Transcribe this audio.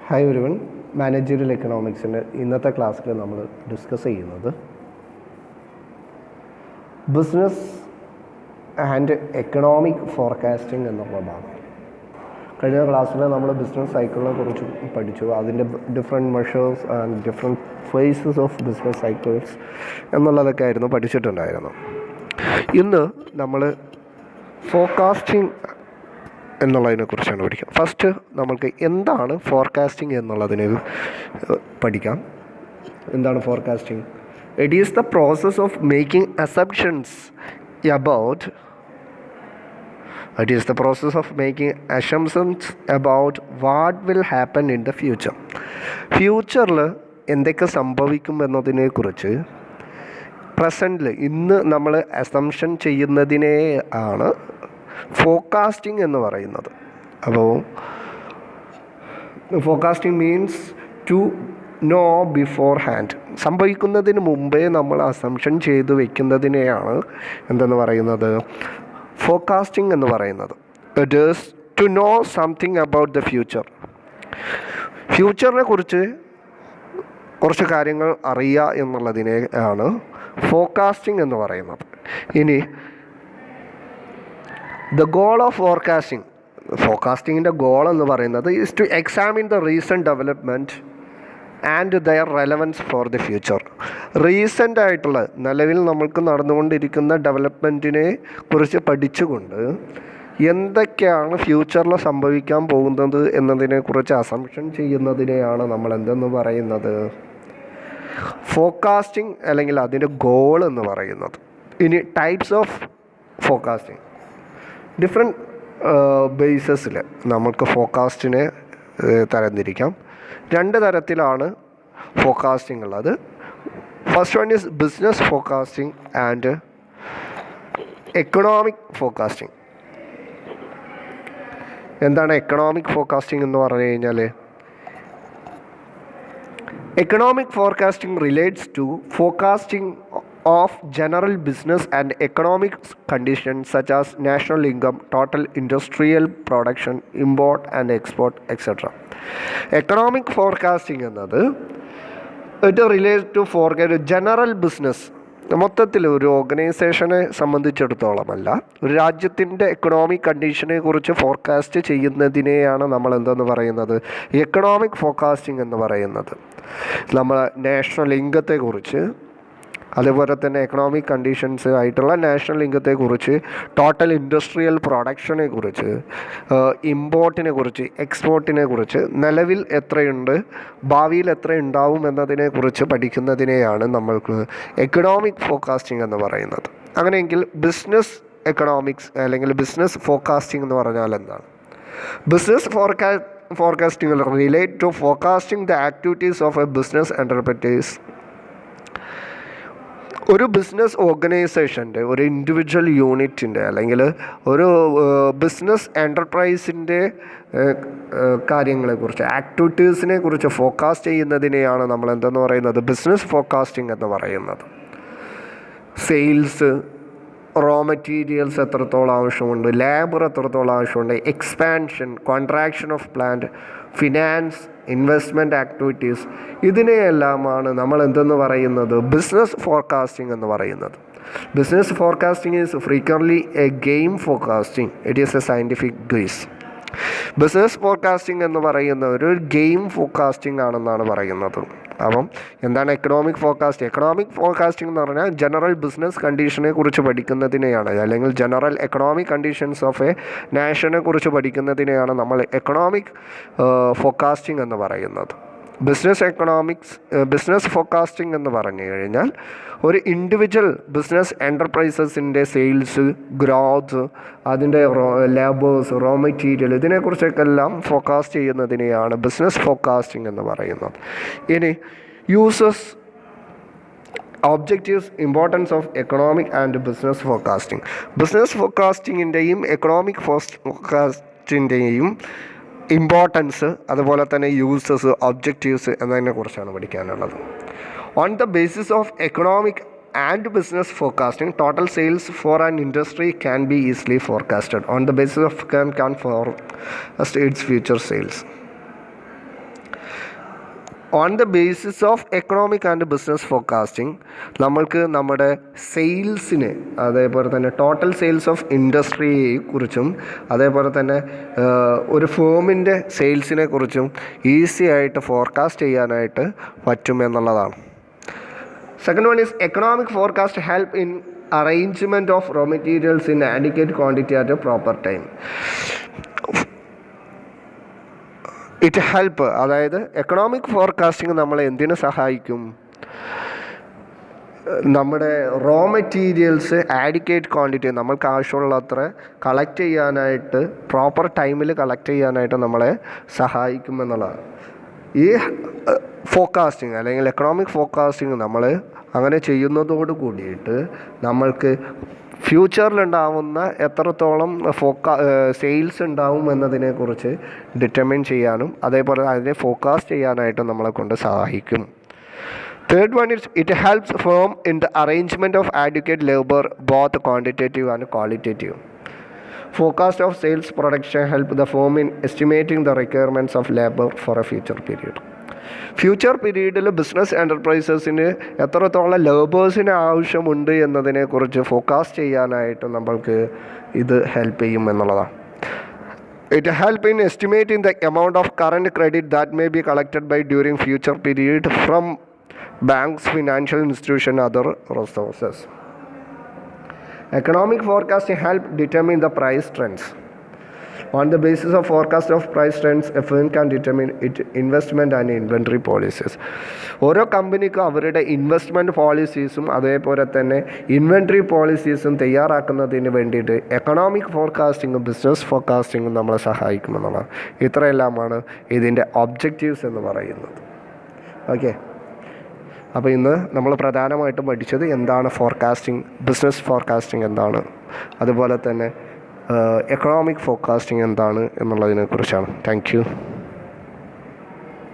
Hi everyone, managerial എക്കണോമിക്സിൻ്റെ ഇന്നത്തെ ക്ലാസ്സിൽ നമ്മൾ ഡിസ്കസ് ചെയ്യുന്നത് ബിസിനസ് ആൻഡ് എക്കണോമിക് ഫോർകാസ്റ്റിംഗ് എന്നുള്ള ഭാഗം. കഴിഞ്ഞ ക്ലാസ്സിൽ നമ്മൾ ബിസിനസ് സൈക്കിളിനെ കുറിച്ച് പഠിച്ചു, അതിൻ്റെ different measures and different phases of business cycles എന്നുള്ളതൊക്കെ ആയിരുന്നു പഠിച്ചിട്ടുണ്ടായിരുന്നു. ഇന്ന് നമ്മൾ ഫോർകാസ്റ്റിംഗ് എന്നുള്ളതിനെക്കുറിച്ചാണ് പഠിക്കുക. ഫസ്റ്റ് നമുക്ക് എന്താണ് ഫോർകാസ്റ്റിംഗ് എന്നുള്ളതിനെ പഠിക്കാം. എന്താണ് forecasting? It is the process of making assumptions about what will happen in the future. ഫ്യൂച്ചറിൽ എന്തൊക്കെ സംഭവിക്കും എന്നതിനെക്കുറിച്ച് പ്രസൻറ്റിൽ ഇന്ന് നമ്മൾ അസംപ്ഷൻ ചെയ്യുന്നതിനെ ആണ് ഫോർകാസ്റ്റിംഗ് എന്ന് പറയുന്നത്. അപ്പോൾ forecasting means to know beforehand. സംഭവിക്കുന്നതിന് മുമ്പേ നമ്മൾ അസംപ്ഷൻ ചെയ്ത് വെക്കുന്നതിനെയാണ് എന്തെന്ന് പറയുന്നത്? ഫോർകാസ്റ്റിംഗ് എന്ന് പറയുന്നത്. It is to know something about the future. ഫ്യൂച്ചറിനെ കുറിച്ച് കുറച്ച് കാര്യങ്ങൾ അറിയുക എന്നുള്ളതിനെയാണ് ഫോർകാസ്റ്റിംഗ് എന്ന് പറയുന്നത്. ഇനി ദ ഗോൾ ഓഫ് ഫോർകാസ്റ്റിങ്ങിൻ്റെ ഗോൾ എന്ന് പറയുന്നത് is to examine the recent development and their relevance for the future. Recent ആയിട്ടുള്ള നിലവിൽ നമ്മൾക്ക് നടന്നുകൊണ്ടിരിക്കുന്ന ഡെവലപ്മെൻറ്റിനെ കുറിച്ച് പഠിച്ചുകൊണ്ട് എന്തൊക്കെയാണ് ഫ്യൂച്ചറിൽ സംഭവിക്കാൻ പോകുന്നത് എന്നതിനെക്കുറിച്ച് അസംപ്ഷൻ ചെയ്യുന്നതിനെയാണ് നമ്മൾ എന്തെന്ന് പറയുന്നത്? ഫോർകാസ്റ്റിംഗ് അല്ലെങ്കിൽ അതിൻ്റെ ഗോൾ എന്ന് പറയുന്നത്. ഇനി ടൈപ്സ് ഓഫ് ഫോർകാസ്റ്റിംഗ്. ഡിഫറെൻറ്റ് ബേസസിൽ നമുക്ക് ഫോർകാസ്റ്റിനെ തരംതിരിക്കാം. രണ്ട് തരത്തിലാണ് ഫോർകാസ്റ്റിംഗ് ഉള്ളത്. First one is business forecasting and economic forecasting. എന്താണ് എക്കണോമിക് ഫോർകാസ്റ്റിംഗ് എന്ന് പറഞ്ഞു കഴിഞ്ഞാൽ? Economic forecasting relates to forecasting of general business and economic conditions such as national income, total industrial production, import and export, etc. Economic forecasting എന്നത് it relates to forecast general business. മൊത്തത്തിൽ ഒരു ഓർഗനൈസേഷനെ സംബന്ധിച്ചിടത്തോളമല്ല, ഒരു രാജ്യത്തിൻ്റെ economic കണ്ടീഷനെ കുറിച്ച് forecast ചെയ്യുന്നതിനെയാണ് നമ്മൾ എന്തെന്ന് പറയുന്നത്? എക്കണോമിക് ഫോർകാസ്റ്റിംഗ് എന്ന് പറയുന്നത്. നമ്മൾ നാഷണൽ ഇൻകത്തെക്കുറിച്ച്, അതുപോലെ തന്നെ എക്കണോമിക് കണ്ടീഷൻസ് ആയിട്ടുള്ള നാഷണൽ ഇൻകത്തെക്കുറിച്ച്, ടോട്ടൽ ഇൻഡസ്ട്രിയൽ പ്രൊഡക്ഷനെ കുറിച്ച്, ഇമ്പോർട്ടിനെ കുറിച്ച്, എക്സ്പോർട്ടിനെ കുറിച്ച്, നിലവിൽ എത്രയുണ്ട്, ഭാവിയിൽ എത്ര ഉണ്ടാവും എന്നതിനെക്കുറിച്ച് പഠിക്കുന്നതിനെയാണ് നമ്മൾക്ക് എക്കണോമിക് ഫോർകാസ്റ്റിംഗ് എന്ന് പറയുന്നത്. അങ്ങനെയെങ്കിൽ ബിസിനസ് എക്കണോമിക്സ് അല്ലെങ്കിൽ ബിസിനസ് ഫോർകാസ്റ്റിംഗ് എന്ന് പറഞ്ഞാൽ എന്താണ്? Business forecasting relate to forecasting the activities of a business enterprise. ഒരു ബിസിനസ് ഓർഗനൈസേഷൻ്റെ, ഒരു ഇൻഡിവിജ്വൽ യൂണിറ്റിൻ്റെ അല്ലെങ്കിൽ ഒരു ബിസിനസ് എൻ്റർപ്രൈസിൻ്റെ കാര്യങ്ങളെക്കുറിച്ച്, ആക്ടിവിറ്റീസിനെ കുറിച്ച് ഫോർകാസ്റ്റ് ചെയ്യുന്നതിനെയാണ് നമ്മൾ എന്തെന്ന് പറയുന്നത്? ബിസിനസ് ഫോർകാസ്റ്റിംഗ് എന്ന് പറയുന്നത്. സെയിൽസ്, റോ മെറ്റീരിയൽസ് എത്രത്തോളം ആവശ്യമുണ്ട്, ലേബർ എത്രത്തോളം ആവശ്യമുണ്ട്, expansion, contraction of plant, finance, investment activities, ഇതിനെയെല്ലാമാണ് നമ്മൾ എന്തെന്ന് പറയുന്നത്? ബിസിനസ് ഫോർകാസ്റ്റിംഗ് എന്ന് പറയുന്നത്. Business forecasting is frequently a game forecasting. It is a scientific base. Business forecasting എന്ന് പറയുന്ന ഒരു ഗെയിം ഫോർകാസ്റ്റിംഗ് ആണെന്നാണ് പറയുന്നത്. അപ്പം എന്താണ് എക്കണോമിക് ഫോർകാസ്റ്റിംഗ്? എക്കണോമിക് ഫോർകാസ്റ്റിംഗ് എന്ന് പറഞ്ഞാൽ ജനറൽ ബിസിനസ് കണ്ടീഷനെ കുറിച്ച് പഠിക്കുന്നതിനെയാണ്, അല്ലെങ്കിൽ general economic conditions of a നാഷനെ കുറിച്ച് പഠിക്കുന്നതിനെയാണ് നമ്മൾ എക്കണോമിക് ഫോർകാസ്റ്റിംഗ് എന്ന് പറയുന്നത്. ബിസിനസ് ഫോർകാസ്റ്റിംഗ് എന്ന് പറഞ്ഞു കഴിഞ്ഞാൽ ഒരു ഇൻഡിവിജ്വൽ ബിസിനസ് എൻ്റർപ്രൈസസിൻ്റെ സെയിൽസ്, ഗ്രോത്ത്, അതിൻ്റെ ലേബേഴ്സ്, റോ മെറ്റീരിയൽ, ഇതിനെക്കുറിച്ചൊക്കെല്ലാം ഫോർകാസ്റ്റ് ചെയ്യുന്നതിനെയാണ് ബിസിനസ് ഫോർകാസ്റ്റിംഗ് എന്ന് പറയുന്നത്. ഇനി uses, objectives, importance of economic and business forecasting. Business ഫോർകാസ്റ്റിങ്ങിൻ്റെയും എക്കണോമിക് ഫോർകാസ്റ്റിൻ്റെയും ഇമ്പോർട്ടൻസ്, അതുപോലെ തന്നെ യൂസസ്, ഒബ്ജക്റ്റീവ്സ് എന്നതിനെക്കുറിച്ചാണ് പഠിക്കാനുള്ളത്. On the basis of economic and business forecasting, total sales for an industry can be easily forecasted. On the basis of can forecast its future sales. On the basis of economic and business forecasting നമ്മൾക്ക് നമ്മുടെ സെയിൽസിനെ, അതേപോലെ തന്നെ total sales of ഇൻഡസ്ട്രിയെ കുറിച്ചും അതേപോലെ തന്നെ ഒരു ഫേമിൻ്റെ സെയിൽസിനെ കുറിച്ചും easy ആയിട്ട് ഫോർകാസ്റ്റ് ചെയ്യാനായിട്ട് പറ്റും എന്നുള്ളതാണ്. Second one is economic forecast help in arrangement of raw materials in adequate quantity at a proper time. It help, അതായത് എക്കണോമിക് ഫോർകാസ്റ്റിംഗ് നമ്മളെ എന്തിനു സഹായിക്കും? നമ്മുടെ റോ മെറ്റീരിയൽസ് ആഡിക്വേറ്റ് ക്വാണ്ടിറ്റി നമ്മൾക്ക് ആവശ്യമുള്ളത്ര കളക്ട് ചെയ്യാനായിട്ട് പ്രോപ്പർ ടൈമിൽ കളക്ട് ചെയ്യാനായിട്ട് നമ്മളെ സഹായിക്കുമെന്നുള്ളതാണ്. ഈ ഫോർകാസ്റ്റിംഗ് അല്ലെങ്കിൽ എക്കണോമിക് ഫോർകാസ്റ്റിംഗ് നമ്മൾ അങ്ങനെ ചെയ്യുന്നതോട് കൂടിയിട്ട് നമ്മൾക്ക് ഫ്യൂച്ചറിലുണ്ടാവുന്ന എത്രത്തോളം സെയിൽസ് ഉണ്ടാവും എന്നതിനെക്കുറിച്ച് ഡിറ്റർമിൻ ചെയ്യാനും അതേപോലെ അതിനെ ഫോർകാസ്റ്റ് ചെയ്യാനായിട്ടും നമ്മളെ കൊണ്ട് സഹായിക്കും. Third one is it helps firm in the arrangement of advocate labour both quantitative and qualitative. Forecast of sales production help the firm in estimating the requirements of labor for a future period. Future പീരീഡിൽ business എൻ്റർപ്രൈസസിന് എത്രത്തോളം ലേബേഴ്സിന് ആവശ്യമുണ്ട് എന്നതിനെക്കുറിച്ച് forecast ചെയ്യാനായിട്ട് നമ്മൾക്ക് ഇത് help ചെയ്യും എന്നുള്ളതാണ്. It help in estimating the amount of current credit that may be collected by during future period from banks, financial institutions, other resources. Economic forecasting help determine the price trends. On the basis of forecast of price trends, a firm can determine its investment and inventory policies. ഓരോ കമ്പനിക്കും അവരുടെ investment പോളിസീസും അതേപോലെ തന്നെ inventory പോളിസീസും തയ്യാറാക്കുന്നതിന് വേണ്ടിയിട്ട് economic ഫോർകാസ്റ്റിങ്ങും business ഫോർകാസ്റ്റിങ്ങും നമ്മളെ സഹായിക്കുമെന്നുള്ളതാണ്. ഇത്രയെല്ലാമാണ് ഇതിൻ്റെ objectives എന്ന് പറയുന്നത്. ഓക്കെ, അപ്പോൾ ഇന്ന് നമ്മൾ പ്രധാനമായിട്ടും പഠിച്ചത് എന്താണ് ഫോർകാസ്റ്റിംഗ്, ബിസിനസ് ഫോർകാസ്റ്റിംഗ് എന്താണ്, അതുപോലെ തന്നെ എക്കണോമിക് ഫോർകാസ്റ്റിംഗ് എന്താണ് എന്നുള്ളതിനെക്കുറിച്ചാണ്. Thank you.